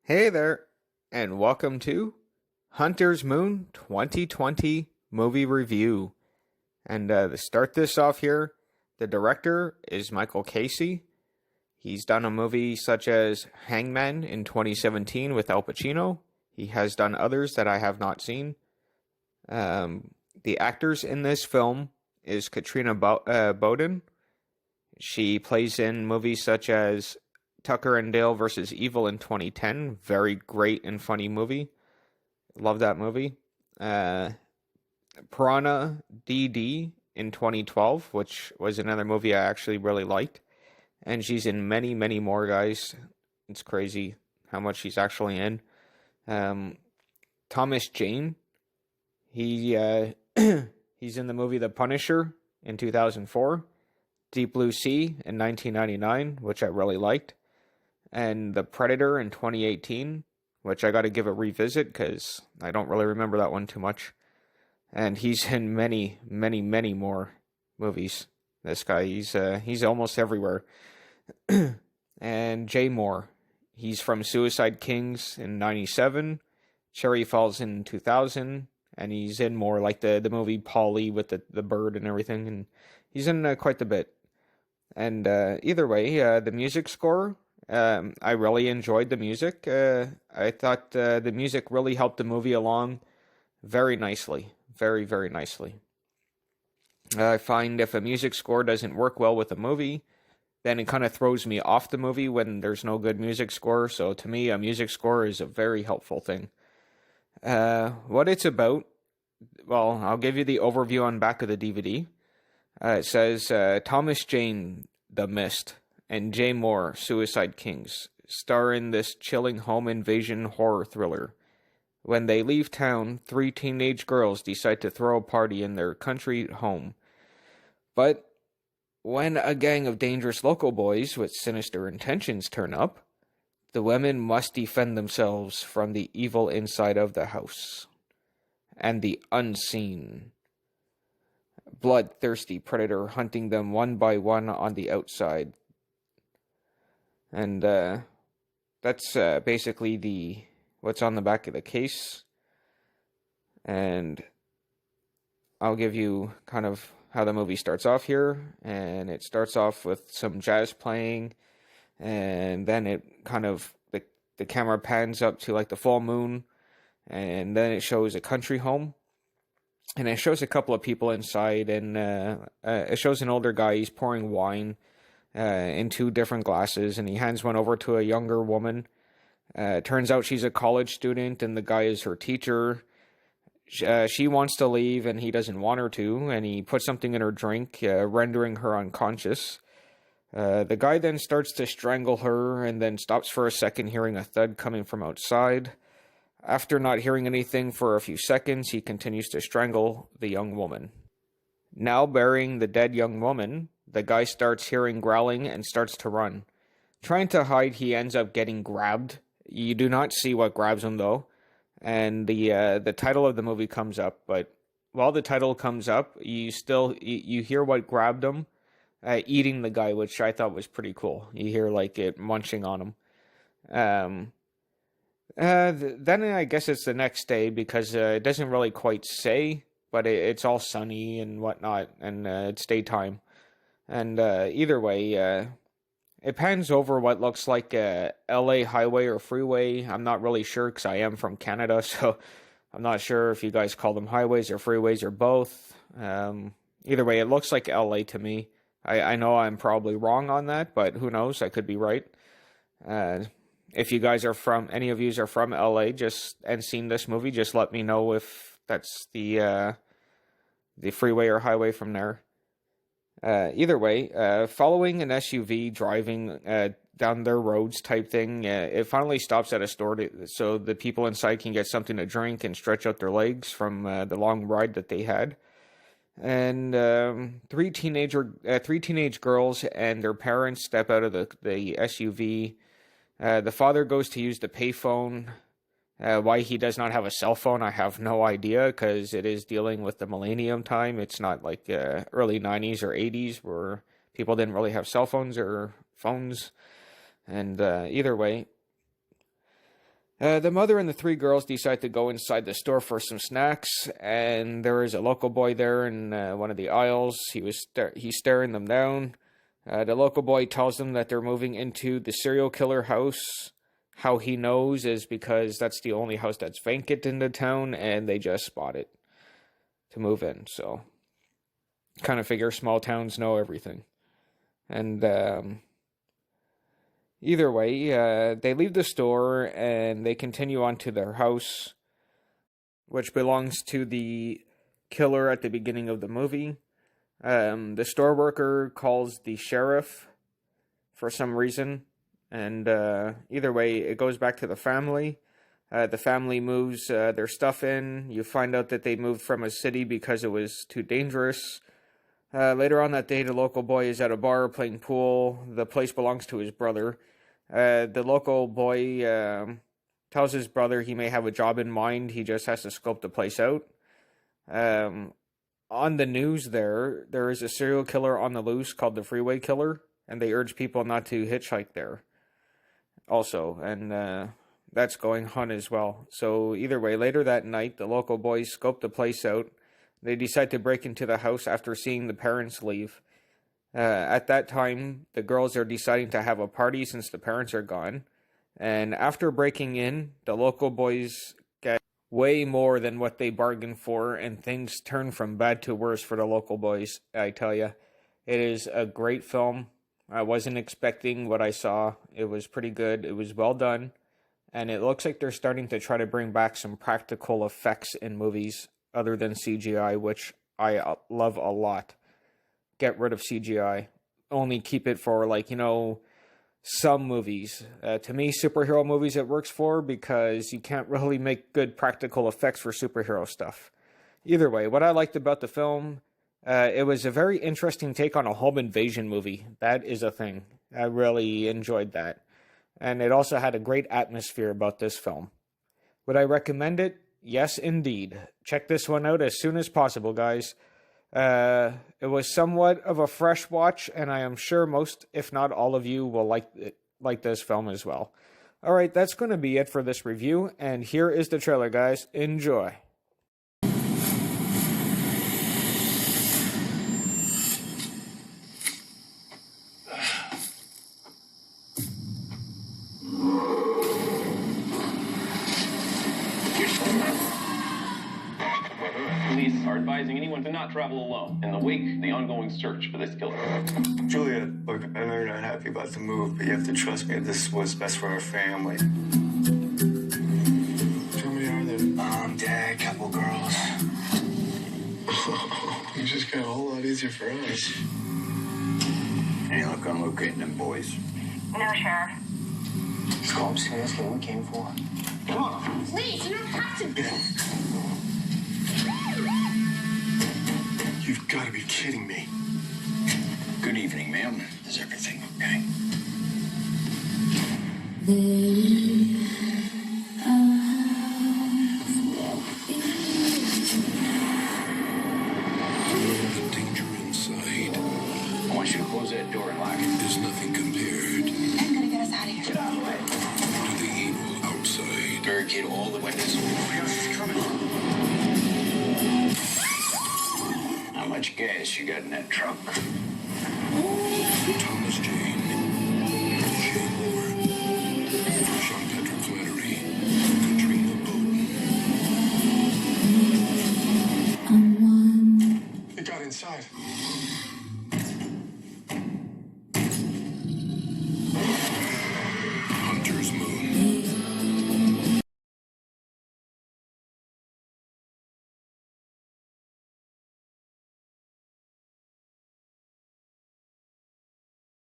Hey there, and welcome to Hunter's Moon 2020 movie review. And to start this off here, the director is Michael Casey. He's done a movie such as Hangman in 2017 with Al Pacino. He has done others that I have not seen. The actors in this film is Katrina Bowden. She plays in movies such as Tucker and Dale versus Evil in 2010. Very great and funny movie. Love that movie. Piranha DD in 2012, which was another movie I actually really liked. And she's in many, many more, guys. It's crazy how much she's actually in. Thomas Jane. He's in the movie The Punisher in 2004. Deep Blue Sea in 1999, which I really liked. And The Predator in 2018, which I got to give a revisit because I don't really remember that one too much. And he's in many, many, many more movies. This guy, he's almost everywhere. And Jay Moore, he's from Suicide Kings in 97, Cherry Falls in 2000, and he's in more like the movie Polly with the bird and everything, and he's in quite a bit. And either way, the music score, I really enjoyed the music. I thought the music really helped the movie along very nicely. Very, very nicely. I find if a music score doesn't work well with a movie, then it kind of throws me off the movie when there's no good music score. So to me, a music score is a very helpful thing. What it's about, well, I'll give you the overview on back of the DVD. It says, Thomas Jane, The Mist, and Jay Moore, Suicide Kings, star in this chilling home invasion horror thriller. When they leave town, three teenage girls decide to throw a party in their country home. But when a gang of dangerous local boys with sinister intentions turn up, the women must defend themselves from the evil inside of the house and the unseen bloodthirsty predator hunting them one by one on the outside. And that's basically what's on the back of the case. And I'll give you kind of how the movie starts off here. And it starts off with some jazz playing, and then it kind of the camera pans up to like the full moon, and then it shows a country home. And it shows a couple of people inside, and it shows an older guy. He's pouring wine in two different glasses, and he hands one over to a younger woman. Turns out she's a college student, and the guy is her teacher. She wants to leave, and he doesn't want her to, and he puts something in her drink, rendering her unconscious. The guy then starts to strangle her, and then stops for a second, hearing a thud coming from outside. After not hearing anything for a few seconds, he continues to strangle the young woman. Now burying the dead young woman, the guy starts hearing growling and starts to run. Trying to hide, he ends up getting grabbed. You do not see what grabs him, though. And the title of the movie comes up, but while the title comes up, you hear what grabbed him, eating the guy, which I thought was pretty cool. You hear like it munching on him. Then I guess it's the next day, because it doesn't really quite say, but it's all sunny and whatnot, and it's daytime. And either way, it pans over what looks like a LA highway or freeway. I'm not really sure, because I am from Canada, so I'm not sure if you guys call them highways or freeways or both. Either way, it looks like LA to me. I know I'm probably wrong on that, but who knows? I could be right. If you guys any of you are from LA and seen this movie, just let me know if that's the freeway or highway from there. Either way, following an SUV driving down their roads type thing, it finally stops at a store so the people inside can get something to drink and stretch out their legs from the long ride that they had. And three teenage girls and their parents step out of the SUV. The father goes to use the payphone. Why he does not have a cell phone, I have no idea, because it is dealing with the millennium time. It's not like early 90s or 80s where people didn't really have cell phones or phones. And either way, The mother and the three girls decide to go inside the store for some snacks, and there is a local boy there in one of the aisles. He's staring them down. The local boy tells them that they're moving into the serial killer house. How he knows is because that's the only house that's vacant in the town, and they just spot it to move in. So, kind of figure small towns know everything. And either way, they leave the store and they continue on to their house, which belongs to the killer at the beginning of the movie. The store worker calls the sheriff for some reason, and either way, it goes back to the family. The family moves their stuff in. You find out that they moved from a city because it was too dangerous. Later on that day, the local boy is at a bar playing pool. The place belongs to his brother. The local boy tells his brother he may have a job in mind. He just has to scope the place out. On the news there is a serial killer on the loose called the Freeway Killer, and they urge people not to hitchhike there also, and that's going on as well. So either way, later that night, the local boys scope the place out. They decide to break into the house after seeing the parents leave. At that time, the girls are deciding to have a party since the parents are gone, and after breaking in, the local boys get way more than what they bargained for, and things turn from bad to worse for the local boys, I tell you. It is a great film. I wasn't expecting what I saw. It was pretty good. It was well done. And it looks like they're starting to try to bring back some practical effects in movies other than CGI, which I love a lot. Get rid of CGI. Only keep it for, some movies. To me, superhero movies it works for, because you can't really make good practical effects for superhero stuff. Either way, what I liked about the film, it was a very interesting take on a home invasion movie. That is a thing. I really enjoyed that. And it also had a great atmosphere about this film. Would I recommend it? Yes, indeed. Check this one out as soon as possible, guys. It was somewhat of a fresh watch, and I am sure most, if not all of you, will like this film as well. Alright, that's going to be it for this review, and here is the trailer, guys. Enjoy. Police are advising anyone to not travel alone in the wake of the ongoing search for this killer. Julia, look, I know you're not happy about the move, but you have to trust me. This is what's best for our family. How many are there? Mom, Dad, couple girls. You just got a whole lot easier for us. Any luck on locating them boys? No, Sheriff. So I'm serious, what we came for. Come on. Please, you don't have to. You've got to be kidding me. Good evening, ma'am. Is everything okay? The danger inside. I want you to close that door and lock it. There's nothing compared I'm gonna get us out of here. Get out of the way. to the evil outside. Barricade all the windows. Yes, coming. How much gas you got in that truck? Thomas J.